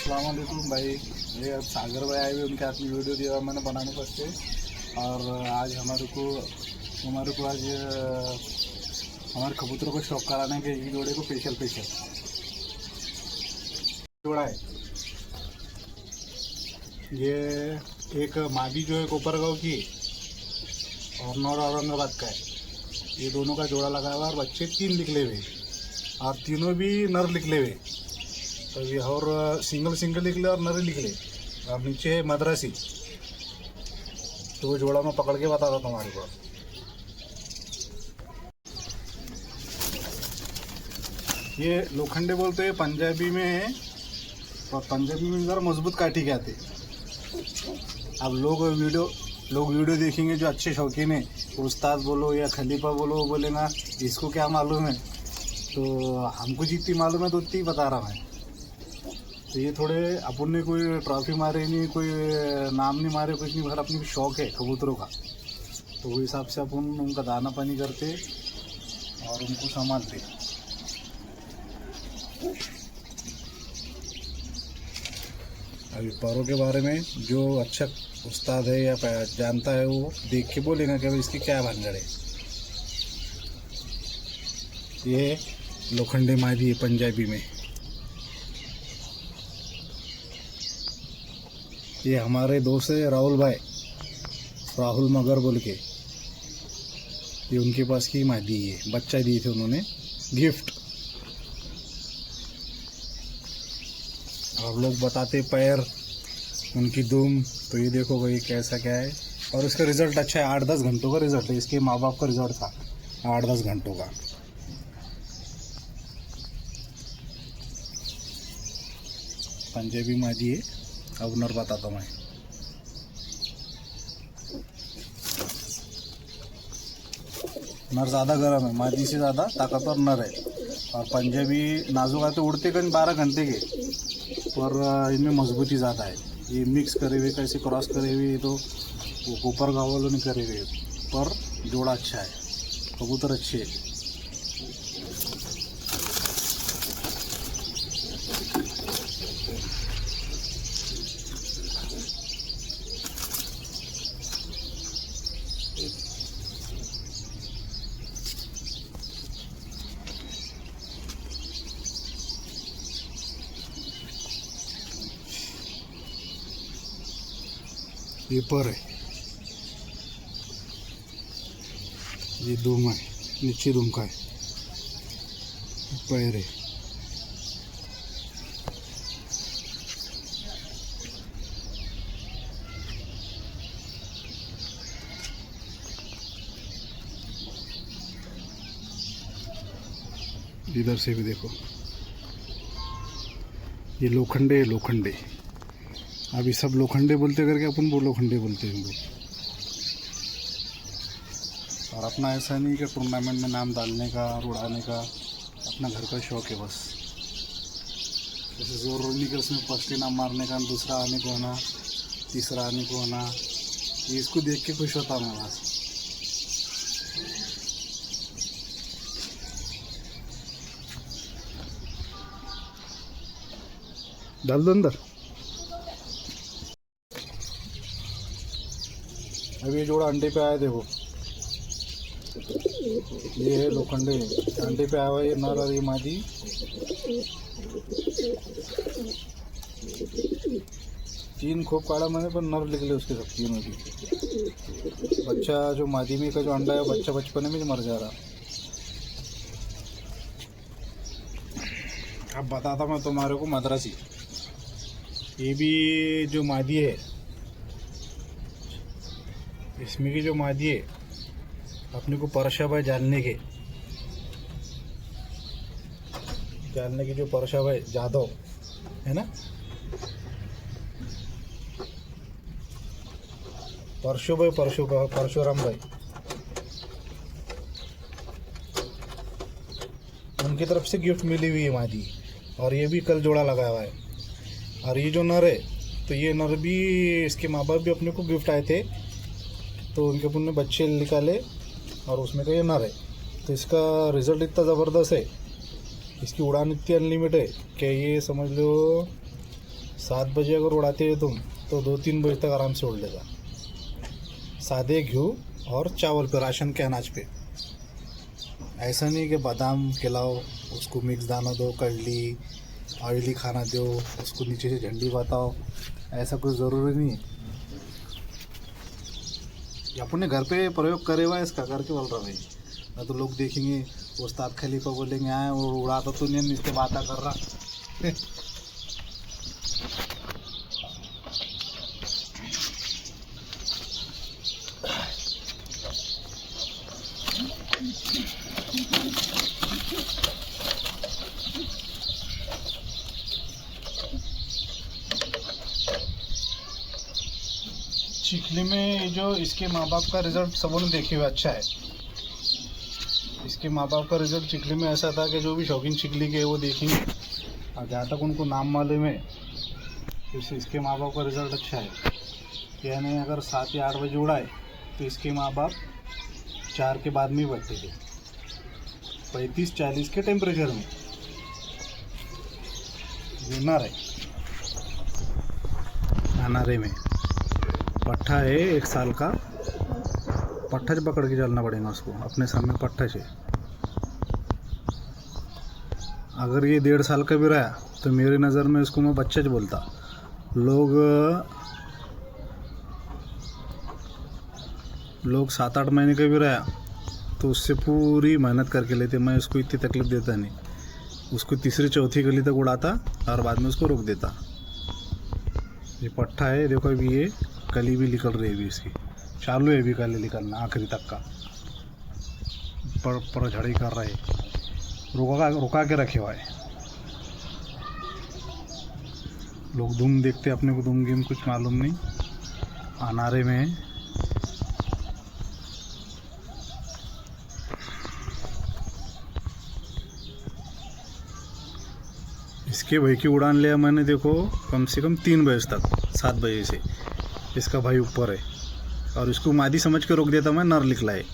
अस्सलाम वालेकुम भाई। ये अब सागर भाई आए हुए, उनके हाथ में वीडियो दिया मैंने बनाने वास्ते। और आज हमारे को आज हमारे कबूतरों को शौक कराने के एक जोड़े को स्पेशल जोड़ा है। ये एक मादी जो है कोपरगांव की और नौर औरंगाबाद का है। ये दोनों का जोड़ा लगा हुआ और बच्चे 3 निकले हुए और तीनों भी नर निकले हुए। तो ये और सिंगल निकले और नर निकले और नीचे है मद्रासी। तो वो जोड़ा मैं पकड़ के बता रहा था हमारे को। ये लोखंडे बोलते हैं पंजाबी में, और पंजाबी में ज़रा मजबूत काठी के आते। अब लोग वीडियो देखेंगे जो अच्छे शौकीन है, उस्ताद बोलो या खलीफा बोलो, वो बोलेगा इसको क्या मालूम है। तो हमको जितनी मालूम है तो उतनी बता रहा मैं। तो ये थोड़े अपन ने कोई ट्रॉफी मारे नहीं, कोई नाम नहीं मारे, कुछ नहीं, मगर अपनी शौक है कबूतरों का। तो वो हिसाब से अपन उनका दाना पानी करते और उनको संभालते। अभी परों के बारे में जो अच्छा उस्ताद है या जानता है वो देख के बोलेगा कि भाई इसकी क्या भानगड़ है। ये लोखंडे मादी है पंजाबी में। ये हमारे दोस्त है राहुल मगर बोल के, ये उनके पास की मादी है। बच्चा दिए थे उन्होंने गिफ्ट। और लोग बताते पैर उनकी दुम। तो ये देखो भाई कैसा क्या है। और इसका रिजल्ट अच्छा है, 8-10 घंटों का रिजल्ट है। इसके माँ बाप का रिजल्ट था 8-10 घंटों का। पंजाबी मादी है। अब नर बताता मैं। नर ज़्यादा गर्म है, मादी से ज़्यादा ताकतवर नर है। और पंजाबी नाजुक आते, उड़ते कहीं 12 घंटे के, पर इनमें मजबूती ज़्यादा है। ये मिक्स करे हुए, कैसे क्रॉस करे हुए, तो वो कोपरगांव वालों ने करे हुए, पर जोड़ा अच्छा है, कबूतर अच्छे है। ये पर है, ये दुम है, नीचे दुम का है, पैर है। इधर से भी देखो, ये लोखंडे। अभी सब लोखंडे बोलते करके अपन वो लोखंडे बोलते हैं इनको। और अपना ऐसा नहीं कि टूर्नामेंट में नाम डालने का और उड़ाने का, अपना घर का शौक है बस। जैसे जोर नहीं कि उसमें फर्स्ट इनाम मारने का, दूसरा आने को आना, तीसरा आने को आना, ये इसको देख के खुश होता मैं बस। डाल दो अंदर। अभी ये जोड़ा अंडे पे आया, देखो ये है लोखंडे, अंडे पे आया हुआ। ये नर और ये मादी। तीन खूब काड़ा मैंने, पर नर निकले उसके सब तीनों की। बच्चा जो मादी में का जो अंडा है, बच्चा बचपन में मर जा रहा। अब बताता मैं तुम्हारे को मद्रासी। ये भी जो मादी है, इसमें की जो मादी है, अपने को परशब है जानने की जो परशब है जादव है ना, परशुराम भाई, उनकी तरफ से गिफ्ट मिली हुई है मादी। और ये भी कल जोड़ा लगा हुआ है। और ये जो नर है, तो ये नर भी, इसके माँ बाप भी अपने को गिफ्ट आए थे, तो उनके अपन ने बच्चे निकाले और उसमें का ये नर है। तो इसका रिज़ल्ट इतना ज़बरदस्त है, इसकी उड़ान इतनी अनलिमिटेड है कि ये समझ लो 7 बजे अगर उड़ाते हो तुम तो 2-3 बजे तक आराम से उड़ लेगा। सादे घी और चावल पे, राशन के अनाज पे। ऐसा नहीं कि बादाम खिलाओ, उसको मिक्स दाना दो, कड़ली ऑयली खाना दो, उसको नीचे से झंडी बताओ, ऐसा कुछ ज़रूरी नहीं है। ये अपने घर पे प्रयोग करे हुआ इसका करके बोल रहा भाई, ना तो लोग देखेंगे उस्ताद खलीफा बोलेंगे आए और उड़ाता तो नहीं, नीचे बातें कर रहा। चिखली में जो इसके माँ बाप का रिजल्ट सबों ने देखे हुए अच्छा है। इसके माँ बाप का रिजल्ट चिखली में ऐसा था कि जो भी शौकीन चिखली के वो देखेंगे, और जहाँ तक उनको नाम मालूम है तो इसके माँ बाप का रिजल्ट अच्छा है। यानी अगर 7 या 8 बजे उड़ाए तो इसके माँ बाप 4 के बाद में ही बैठते थे, 35-40 के टेम्परेचर में। विनर है अनारे में। पट्ठा है 1 साल का, पट्ठा से पकड़ के चलना पड़ेगा उसको अपने सामने पट्ठा से। अगर ये 1.5 साल का भी रहा तो मेरी नज़र में इसको मैं बच्चा ज बोलता। लोग 7-8 महीने का भी रहा तो उससे पूरी मेहनत करके लेते। मैं उसको इतनी तकलीफ़ देता नहीं, उसको 3-4 गली तक उड़ाता और बाद में उसको रोक देता। ये पट्ठा है, देखो अभी ये कली भी निकल रही है, अभी इसकी चालू है, अभी कली निकलना आखिरी तक का। पर झड़ी कर रहा है, रुका के रखे हुआ है। लोग धूम देखते, अपने को धूम गेम कुछ मालूम नहीं। अनारे में इसके भाई की उड़ान लिया मैंने, देखो कम से कम 3 बजे तक, 7 बजे से इसका भाई ऊपर है और इसको मादी समझ के रोक देता मैं, नर निकला है।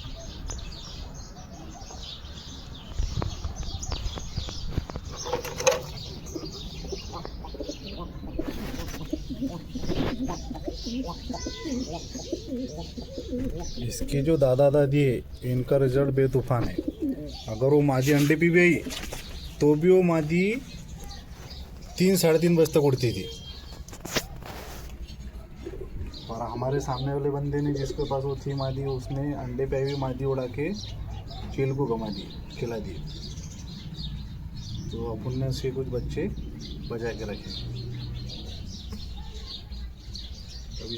इसके जो दादा दादी है इनका रिजल्ट बेतूफान है। अगर वो मादी अंडे पे भी आई तो भी वो मादी 3-3:30 बजे तक उड़ती थी। और हमारे सामने वाले बंदे ने जिसके पास वो थी मादी, उसने अंडे पे भी मादी उड़ा के चील को गमा दी, खिला दी। तो अपन ने उसके कुछ बच्चे बचा के रखे। अब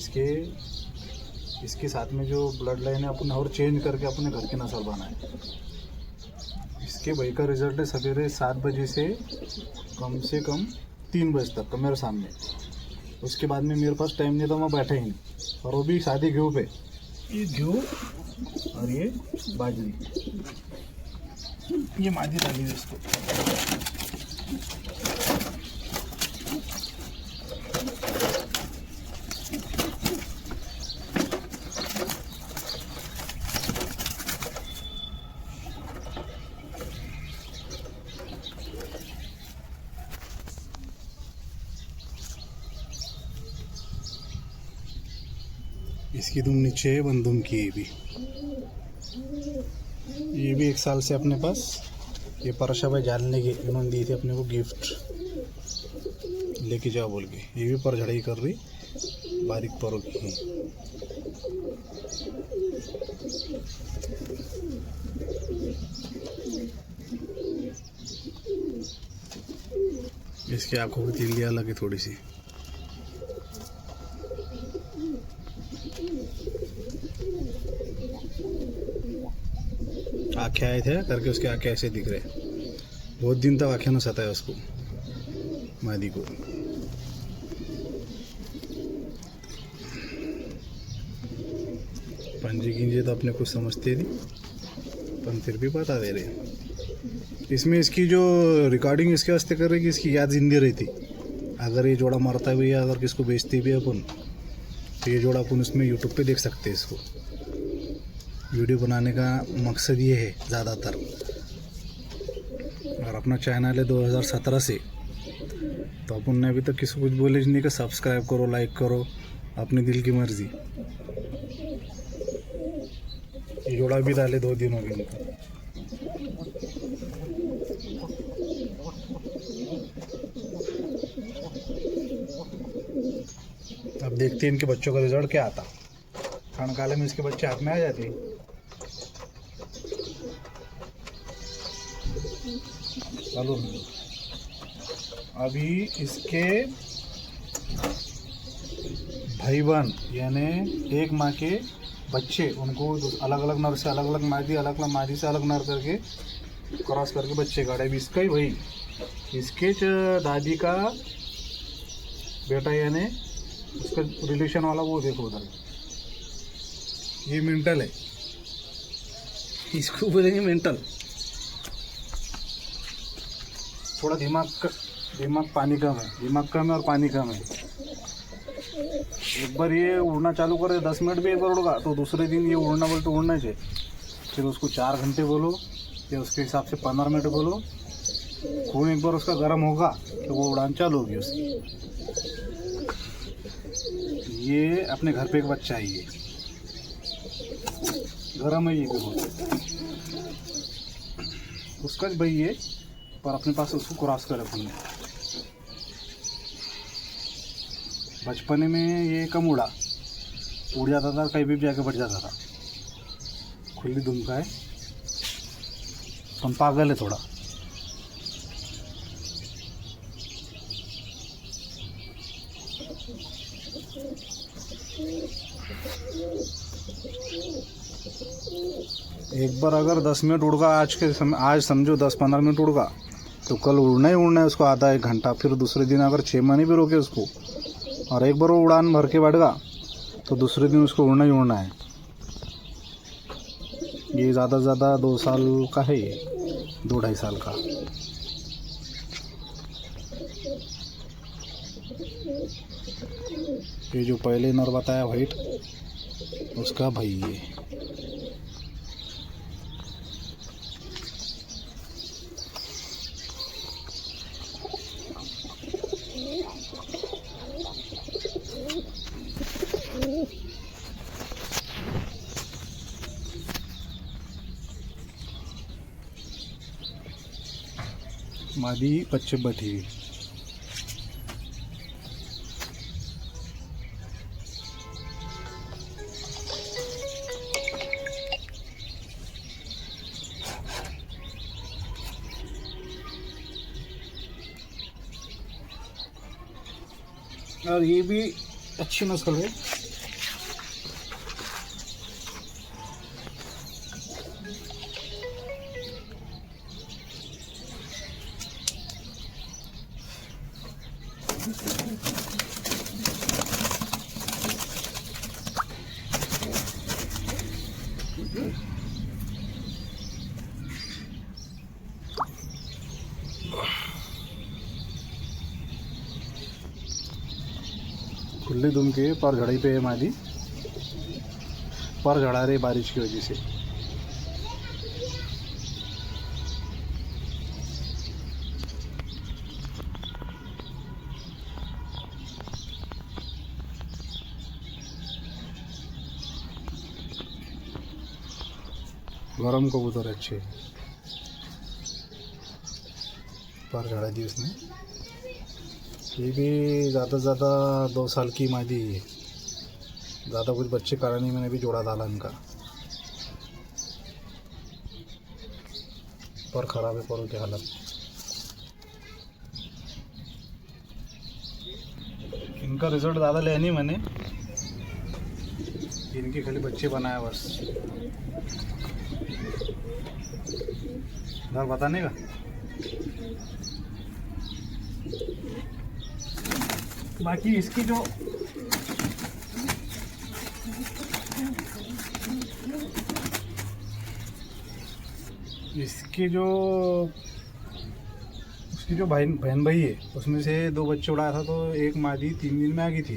इसके साथ में जो ब्लड लाइन है अपन और चेंज करके अपने घर की नस्ल बनाए। इसके भाई का रिजल्ट है सवेरे 7 बजे से कम 3 बजे तक का मेरे सामने। उसके बाद में मेरे पास टाइम नहीं था, मैं बैठा ही नहीं। और वो भी सादी घी पे, ये घी और ये बाजरी, ये मादी डाली है इसको। इसकी दुम नीचे है, बंदुम की ये भी 1 साल से अपने पास। ये परशा भाई डालने के उन्होंने दी थी अपने को गिफ्ट, लेके जाओ बोल के। ये भी पर झड़ाई कर रही, बारीक परों की। इसकी आंखों की तिल्लियाँ लगी थोड़ी सी। आँखें आए थे करके उसके आँखें ऐसे दिख रहे। बहुत दिन तक आँखें न सताया उसको, मादी को। पंजे गिंजे तो अपने कुछ समझते नहीं, पर फिर भी बता दे रहे। इसमें इसकी जो रिकॉर्डिंग इसके वास्ते कर रहे कि इसकी याद जिंदी रहती। अगर ये जोड़ा मरता भी है, अगर किसको बेचते भी अपन, तो ये जोड़ा अपन उसमें यूट्यूब पे देख सकते हैं। इसको वीडियो बनाने का मकसद ये है ज़्यादातर। और अपना चैनल है 2017 से, तो अपन ने अभी तक किसी कुछ बोले नहीं कि सब्सक्राइब करो, लाइक करो, अपने दिल की मर्जी। ये जोड़ा भी डाले 2 दिन हो गए इनको। अब देखते हैं इनके बच्चों का रिजल्ट क्या आता। ठंड काले में इसके बच्चे हाथ में आ जाते हैं। चलो अभी इसके भाई बहन यानी एक माँ के बच्चे, उनको अलग अलग नर से अलग अलग मादी से अलग नर करके क्रॉस करके बच्चे काटे। अभी इसका ही भाई, इसके दादी का बेटा यानी उसका रिलेशन वाला, वो देखो उधर, ये मेंटल है, इसको बोलेंगे मेंटल। थोड़ा दिमाग पानी कम है, दिमाग कम है और पानी कम है। एक बार ये उड़ना चालू करे 10 मिनट भी एक बार उड़गा तो दूसरे दिन ये उड़ना बोलते उड़ना चाहिए। फिर उसको 4 घंटे बोलो या उसके हिसाब से 15 मिनट बोलो, खून एक बार उसका गर्म होगा तो वो उड़ान चालू होगी उसकी। ये अपने घर पे एक बच्चा है, ये गर्म है, ये भी बहुत उसका भाई ये, पर अपने पास उसको क्रॉस कर रखा। बचपन में ये कम उड़ जाता था, कहीं भी जाके बैठ जाता था। खुली दुम का है, हम पागल है थोड़ा। एक बार अगर 10 मिनट उड़गा आज समझो 10-15 मिनट उड़गा तो कल उड़ना ही उड़ना है उसको आधा 1 घंटा। फिर दूसरे दिन अगर 6 महीने भी रोके उसको और एक बार वो उड़ान भर के बैठ गया तो दूसरे दिन उसको उड़ना ही उड़ना है। ये ज़्यादा से ज़्यादा 2 साल का है, ये 2-2.5 साल का। ये जो पहले नर बताया वाइट, उसका भाई ये। मादी बच्चे बैठी हुई। और ये भी अच्छी नस्ल है। खुले दुम के पर झड़ाई पे है मादी, पर झड़ा रहे बारिश की वजह से। गरम कबूतर अच्छे, पर झड़ा दी उसने। ये भी ज़्यादा से ज़्यादा 2 साल की मादी है। ज़्यादा कुछ बच्चे कराने मैंने भी जोड़ा डाला इनका, पर ख़राब है परों की हालत। इनका रिजल्ट ज़्यादा ले नहीं मैंने, इनके खाली बच्चे बनाया बस। घर बताने का बाकी इसकी जो उसकी जो बहन भाई है उसमें से 2 बच्चे उड़ाया था तो एक मादी 3 दिन में आ गई थी,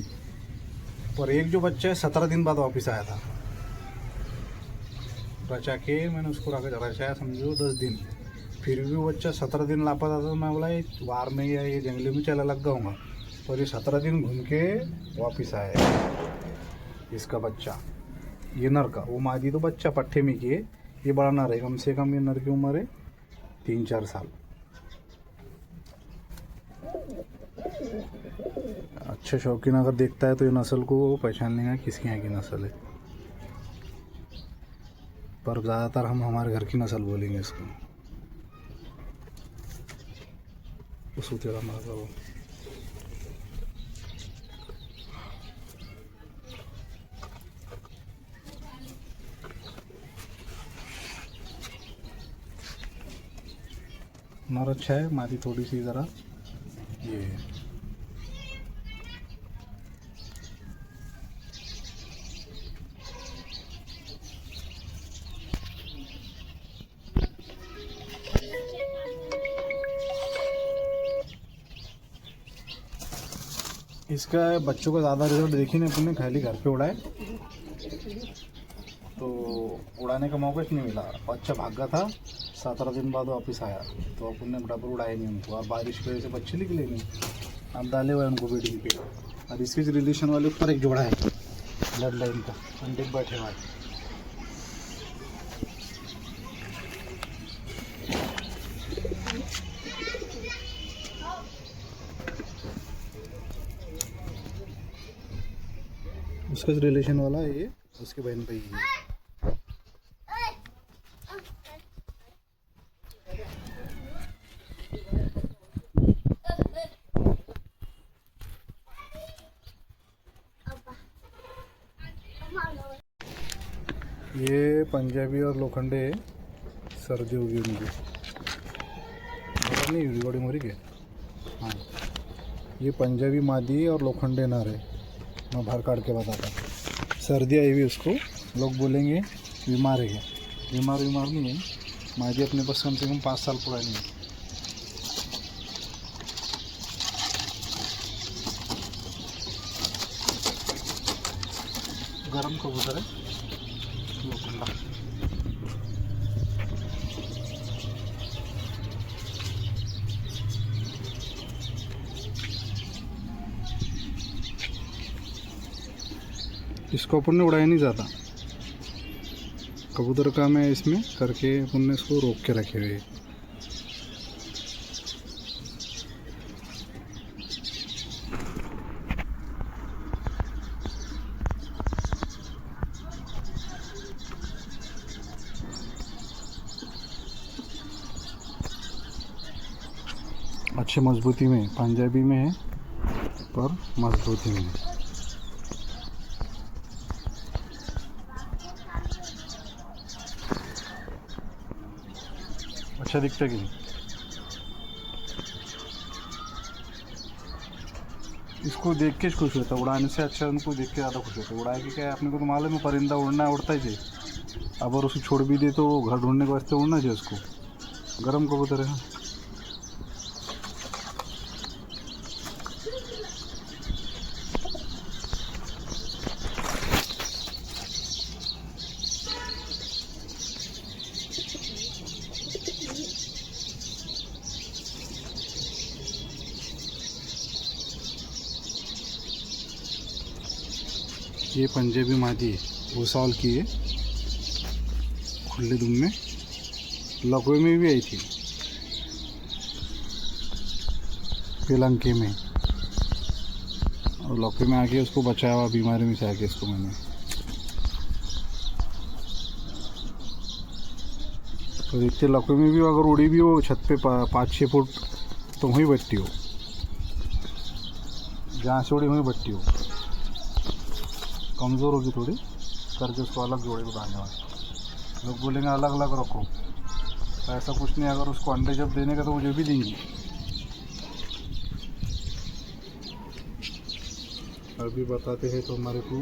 पर एक जो बच्चा है 17 दिन बाद वापस आया था। बचा के मैंने उसको रचाया समझो 10 दिन, फिर भी वो बच्चा 17 दिन लापता था। तो मैं बोला ये वार में या ये जंगली में चला लग जाऊँगा, और ये 17 दिन घूम के वापस आया इसका बच्चा। ये नर का, वो मादी तो बच्चा पट्टे में की है, ये बड़ा नर है। कम से कम ये नर की उम्र है 3-4 साल। अच्छा शौकीन अगर देखता है तो ये नस्ल को पहचान लेगा किसके यहाँ की नस्ल है, पर ज़्यादातर हम हमारे घर की नस्ल बोलेंगे इसको। उस तेरा मारा वो नर अच्छा है, मादी थोड़ी सी ज़रा ये है। इसका बच्चों का ज़्यादा रिजल्ट देखी नहीं अपने, खाली घर पे उड़ाए तो उड़ाने का मौका ही नहीं मिला। बच्चा भागा था, 17 दिन बाद वापस आया तो अपन ने बराबर उड़ाया नहीं उनको, और बारिश की वजह से बच्चे निकले नहीं, अब डाले हुए उनको ब्रीडिंग पे। और इसके रिलेशन वाले ऊपर एक जोड़ा है ब्लड लाइन का, अंडे पे बैठे हुआ है। उसका रिलेशन वाला है ये, उसके बहन भाई है। ये पंजाबी और लोखंडे सर्दी होगी उनकी, पता नहीं रिकॉर्डिंग हो रही है। हाँ, ये पंजाबी मादी और लोखंडे नर है। मैं बाहर काट के बताता। सर्दी आई हुई उसको, लोग बोलेंगे बीमार है, बीमार नहीं है। मादी अपने पास कम से कम 5 साल पुरानी है। गरम कबूतर है लोखंडा। इसको अपन ने उड़ाया नहीं ज़्यादा, कबूतर का मैं इसमें करके अपन ने इसको रोक के रखे हुए। अच्छे मजबूती में, पंजाबी में है पर मजबूती में है। अच्छा दिखता है कि नहीं? इसको देख के खुश होता है, उड़ाने से अच्छा उनको देख के ज़्यादा खुश होता है। उड़ाए कि क्या है, अपने को तो मालूम है परिंदा उड़ना है, उड़ता ही चाहिए। अब और उसे छोड़ भी दे तो घर ढूंढने के वास्ते उड़ना चाहिए उसको। गरम कबूतर है। ये पंजाबी मादी है, 2 साल की है, खुले दुम में, लकवे में भी आई थी, पेलंके में, और लकवे में आके उसको बचाया हुआ बीमारी में से आके इसको मैंने। तो देखते लकवे में भी अगर उड़ी भी हो छत पे 5-6 फुट तो वहीं बैठती हो, जहाँ से उड़ी वहीं बैठती हो। कमज़ोर होगी थोड़ी करके उसको अलग जोड़े को डालने वाले। लोग बोलेंगे अलग अलग रखो, तो ऐसा कुछ नहीं। अगर उसको अंडे जब देने का तो मुझे भी देंगी। अभी बताते हैं तो हमारे को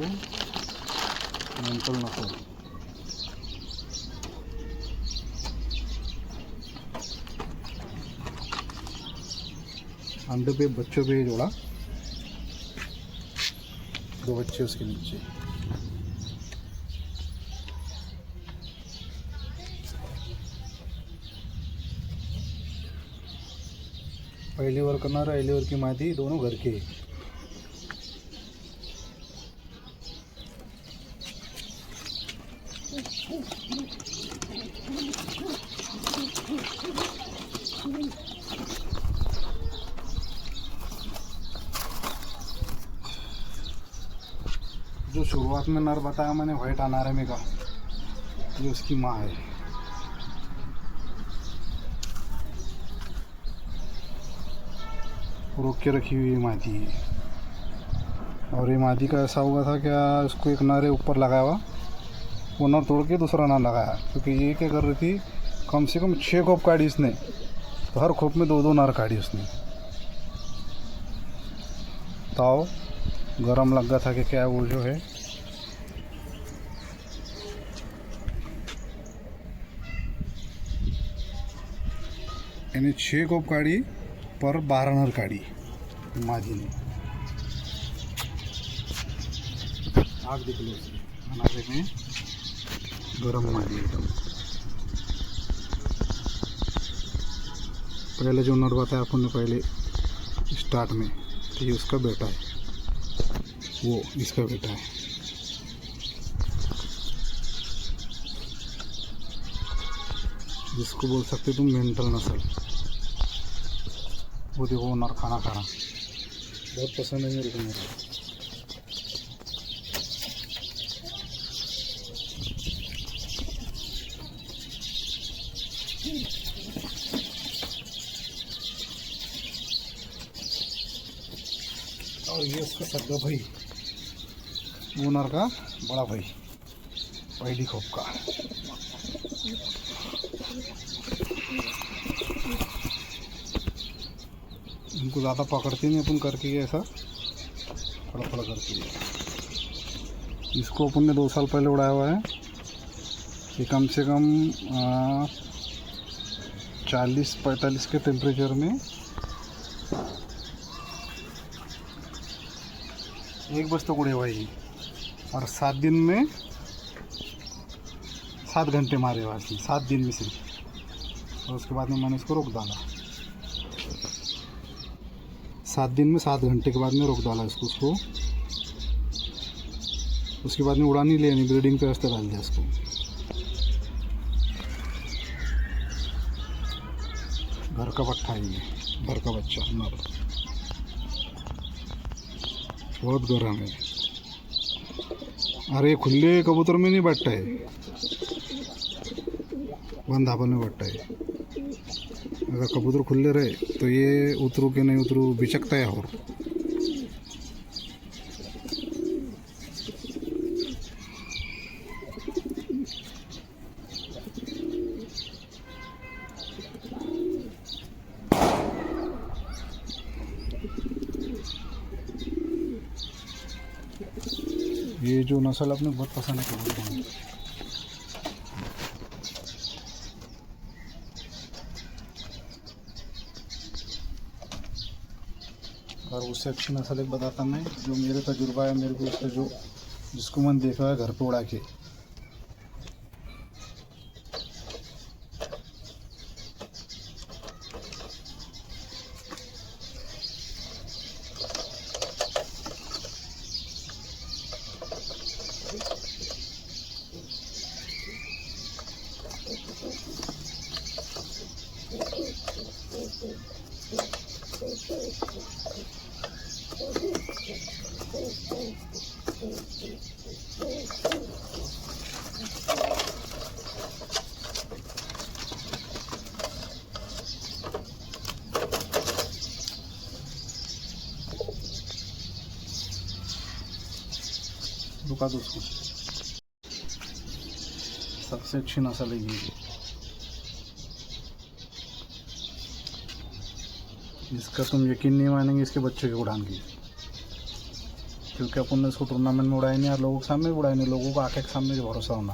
मेंटल नसल। अंडे पे बच्चों पे जोड़ा, 2 बच्चे उसके नीचे। अहिलीवर करणार, अहिलीवर की मादी दोनों घर के। जो शुरुआत में नर बताया मैंने व्हाइट अनारमे का, ये उसकी माँ है। रोक के रखी हुई मादी है। और ये मादी का ऐसा हुआ था क्या, इसको एक नर ऊपर लगाया हुआ, वो नर तोड़ के दूसरा नर लगाया, क्योंकि ये क्या कर रही थी, कम से कम 6 खोप काटी इसने, तो हर खोप में 2-2 नर काटी उसने। ताव गरम लग गया था कि क्या वो जो है यानी 6 खोप काटी पर 12 नर काटी मादी ने। आग देख लो अनारे में गरम मादी एकदम। पहले जो नर बताया अपन ने पहले स्टार्ट में, तो ये उसका बेटा है, वो इसका बेटा है। जिसको बोल सकते तुम मेंटल नस्ल। वो देखो नर खाना खा रहा, बहुत पसंद है मेरे को मेरा। और ये उसका सगा भाई, वो नर का बड़ा भाई, पहली खोप का। इनको ज़्यादा पकड़ते नहीं अपन करके, ऐसा थोड़ा थोड़ा करके। इसको अपन ने 2 साल पहले उड़ाया हुआ है। ये कम से कम 40-45 के टेम्परेचर में 1 बजे तक उड़े हुआ है, और 7 दिन में 7 घंटे मारे हुआ है, 7 दिन में सिर्फ। और उसके बाद में मैंने इसको रोक डाला, 7 दिन में 7 घंटे के बाद में रोक डाला इसको। उसके बाद में उड़ानी लेनी, ब्रीडिंग पे रास्ते डाल दिया इसको। घर का पट्टा है ये, घर का बच्चा नर, बहुत गर्म है। अरे खुले कबूतर में नहीं बैठता है, बंद धापल में बैठता है। अगर कबूतर खुले रहे तो ये उतरू के नहीं उतरू बिचकता है। और ये जो नस्ल अपने बहुत पसंद है कबूतर में। और उससे अच्छी नस्ल एक बताता मैं, जो मेरे तजुर्बा है, मेरे को उसका जो जिसको मैंने देखा है घर पे उड़ा के। रुका दो उसको, सबसे अच्छी नस्ल है ये। इसका तुम यकीन नहीं मानेंगे, इसके बच्चे की उड़ान की, क्योंकि अपन ने इसको टूर्नामेंट में उड़ाया नहीं और लोगों के सामने भी उड़ाया नहीं। लोगों को आंखें के सामने भरोसा होना,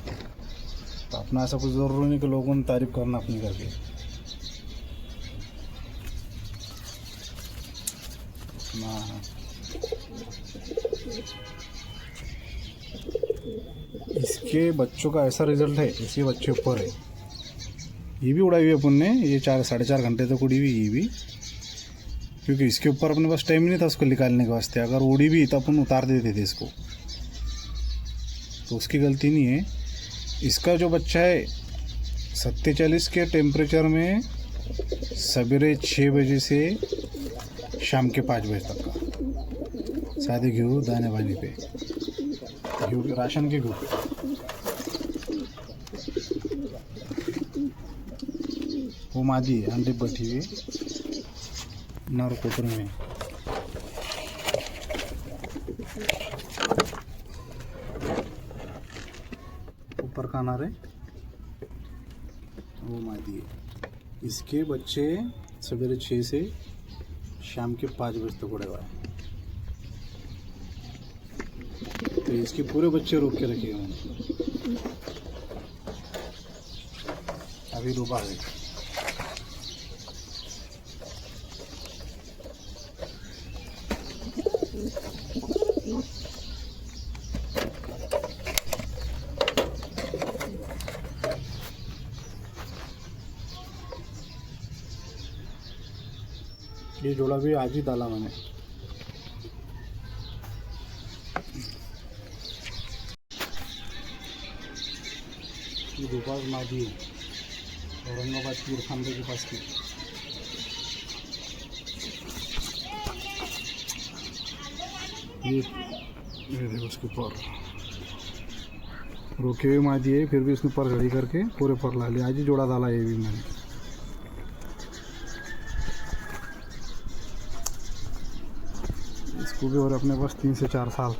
तो अपना ऐसा कुछ ज़रूरी नहीं कि लोगों ने तारीफ करना अपनी करके। इसके बच्चों का ऐसा रिजल्ट है, इसके बच्चे ऊपर है। ये भी उड़ाई हुई अपन ने, ये 4-4.5 घंटे तक उड़ी हुई ये भी। क्योंकि इसके ऊपर अपने पास टाइम नहीं था उसको निकालने के वास्ते। अगर उड़ी भी तो अपन उतार देते थे इसको, तो उसकी गलती नहीं है। इसका जो बच्चा है 47 के टेम्परेचर में सवेरे 6 बजे से शाम के 5 बजे तक का सादे गेहूँ दाने पानी पे, गेहूँ राशन के गेहूँ पे। वो मादी है, अंडे बैठी हुई नर कोतर में। ऊपर का नर है, वो मादी है। इसके बच्चे सवेरे 6 से शाम के 5 बजे तक उड़े हुआ है। तो इसके पूरे बच्चे रोक के रखे हुए हैं। अभी डूबा है। ये जोड़ा भी आज ही डाला मैंने। ये दोबार मादी है, औरंगाबाद की खानदे के पास की। ये देखो उसके पर रोके हुए मादी है, फिर भी उसने पर झड़ी करके पूरे पर ला लिया। आज ही जोड़ा डाला ये भी मैंने। इसको भी और अपने पास 3 से 4 साल।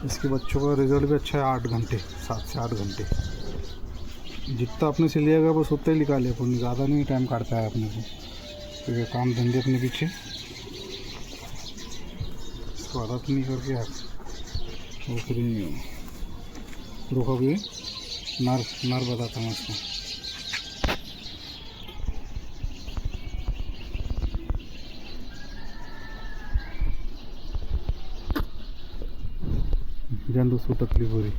इसके बच्चों का रिजल्ट भी अच्छा है। 8 घंटे, 7 से 8 घंटे जितना अपने से लिएगा बस उतना ही निकाले अपन। ज़्यादा नहीं टाइम काटता है अपने को, क्योंकि काम धंधे अपने पीछे। इसको आदत नहीं करके आप और फिर रुको भी नर बताता हूँ इसको। जान दोस्तों तकलीफ हो रही।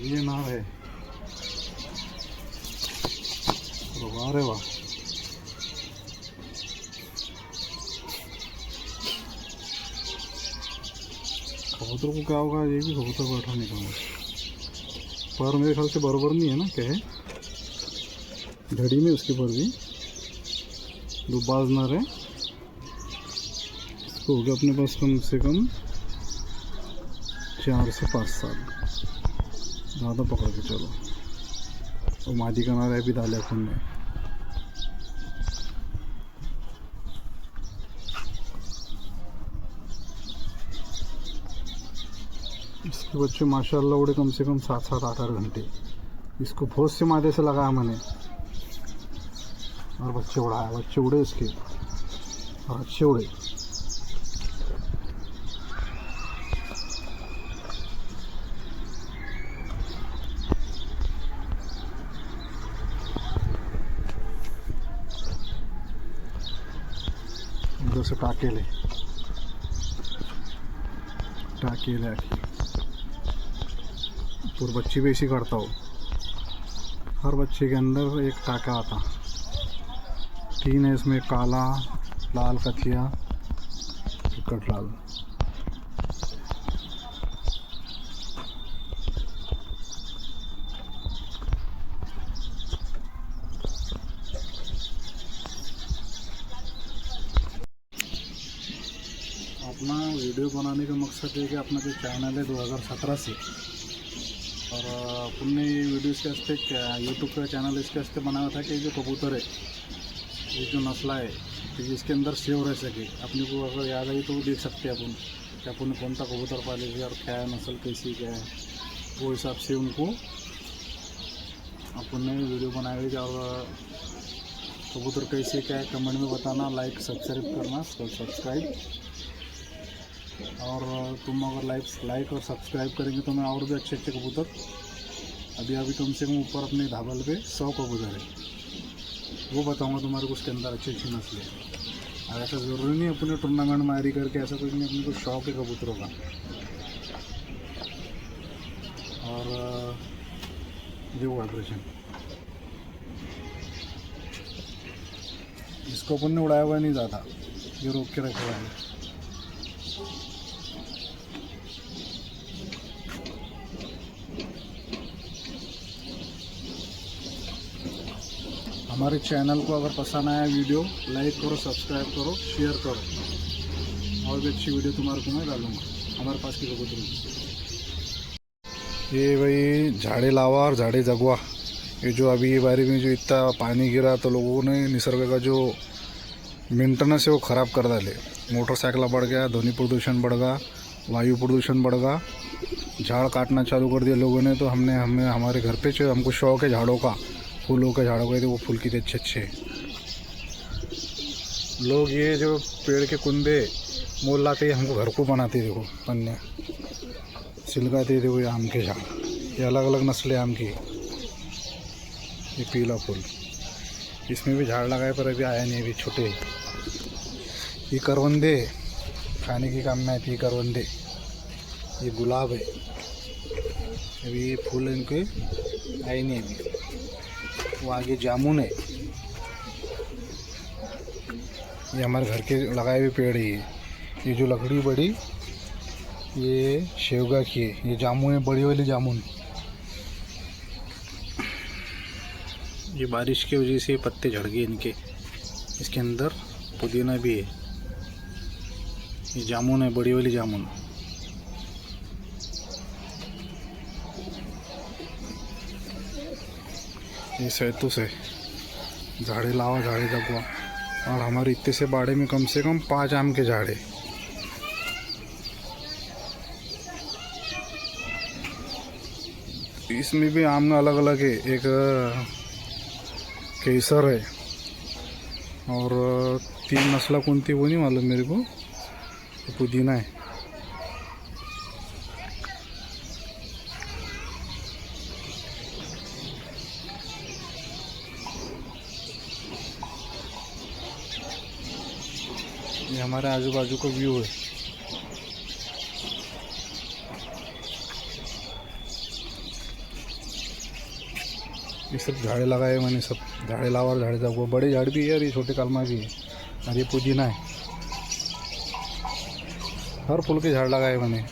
ये ना है वाह रे वाह। कबूतर को क्या होगा, ये भी कबूतर बैठा नहीं था पर मेरे ख्याल से बराबर नहीं है ना, क्या है घड़ी में उसके पर भी दो बाज नर है। इसको हो गया अपने पास कम से कम 4 से 5 साल। ज़्यादा पकड़ के चलो। और मादी का नारा भी डाले अपन ने। इसके बच्चे माशाल्लाह उड़े कम से कम 7-7, 8-8 घंटे। इसको बहुत से मादे से लगाया मैंने और बच्चे उड़ाया। बच्चे उड़े इसके और अच्छे उड़े। इधर से टाकेले आके पूरे बच्चे भी ऐसी करता हो। हर बच्चे के अंदर एक टाका आता। 3 है इसमें, काला, लाल कथिया, टिकट लाल। अपना वीडियो बनाने का मकसद है कि अपना जो चैनल है 2017 से, और अपन ने ये वीडियो इसके वास्ते यूट्यूब का चैनल इसके वास्ते बनाया था कि जो कबूतर है, ये जो नस्ला है, तो इसके अंदर सेव रह सके। अपने को अगर याद आई तो वो देख सकते हैं अपन कि अपन कौन सा कबूतर पालेगी और क्या है, नस्ल कैसी क्या है, वो हिसाब से उनको अपन ने वीडियो बनाई हुई। और कबूतर कैसे क्या है कमेंट में बताना, लाइक सब्सक्राइब करना, सब्सक्राइब। और तुम अगर लाइक और सब्सक्राइब करेंगे तो मैं और भी अच्छे कबूतर, अभी कम से कम ऊपर अपने ढाबल पे 100 कबूतर है, वो बताऊंगा तुम्हारे को। उसके अंदर अच्छी नस्लें हैं। और ऐसा ज़रूरी नहीं अपने टूर्नामेंट मारी करके, ऐसा कुछ नहीं। अपने को शौक है कबूतरों का। और जो वाइब्रेशन, इसको अपन ने उड़ाया हुआ नहीं ज़्यादा, ये रोक के रखा हुआ है। हमारे चैनल को अगर पसंद आया वीडियो, लाइक करो, सब्सक्राइब करो, शेयर करो, और भी अच्छी वीडियो तुम्हारे को मैं डालूँगा हमारे पास की लोगों तुम। ये भाई झाड़े लावा और झाड़े जगवा, ये जो अभी ये बारी में जो इतना पानी गिरा तो लोगों ने निसर्ग का जो मेंटेनेंस है वो ख़राब कर डाले। मोटरसाइकिल बढ़ गया, ध्वनि प्रदूषण बढ़ गया, वायु प्रदूषण बढ़ गया, झाड़ काटना चालू कर दिया लोगों ने। तो हमें हमारे घर पे जो हमको शौक है झाड़ों का, फूलों के झाड़ों का, तो वो फूल कितने अच्छे अच्छे लोग ये जो पेड़ के कुंदे मोल लाते हमको घर को बनाते, देखो पन्ने सिलगाते, देखो ये आम के झाड़, ये अलग अलग नस्लें आम की। ये पीला फूल, इसमें भी झाड़ लगाए पर अभी आया नहीं, अभी छोटे। ये करवंदे खाने के काम में आती है, करवंदे। ये गुलाब है, अभी ये फूल इनके आए नहीं अभी। वो आगे जामुन है, ये हमारे घर के लगाए हुए पेड़ है। ये जो लकड़ी बड़ी, ये शेवगा की है। ये जामुन है, बड़ी वाली जामुन। ये बारिश की वजह से पत्ते झड़ गए इनके। इसके अंदर पुदीना भी है। ये जामुन है, बड़ी वाली जामुन। ये सैतूस है, झाड़े लावा झाड़े जगवा। और हमारे इतने से बाड़े में कम से कम 5 आम के झाड़े। इसमें भी आम अलग अलग है, एक केसर है और 3 नस्ल कौन थी वो नहीं मालूम मेरे को। पुदीना है। ये हमारे आजू बाजू का व्यू है। ये सब झाड़े लगाए मैंने, सब झाड़े लावा और झाड़े जगवा। बड़े झाड़ भी है और ये छोटे कलमा भी है, और ये पुदीना है। हर फूल के झाड़ लगाए मैंने।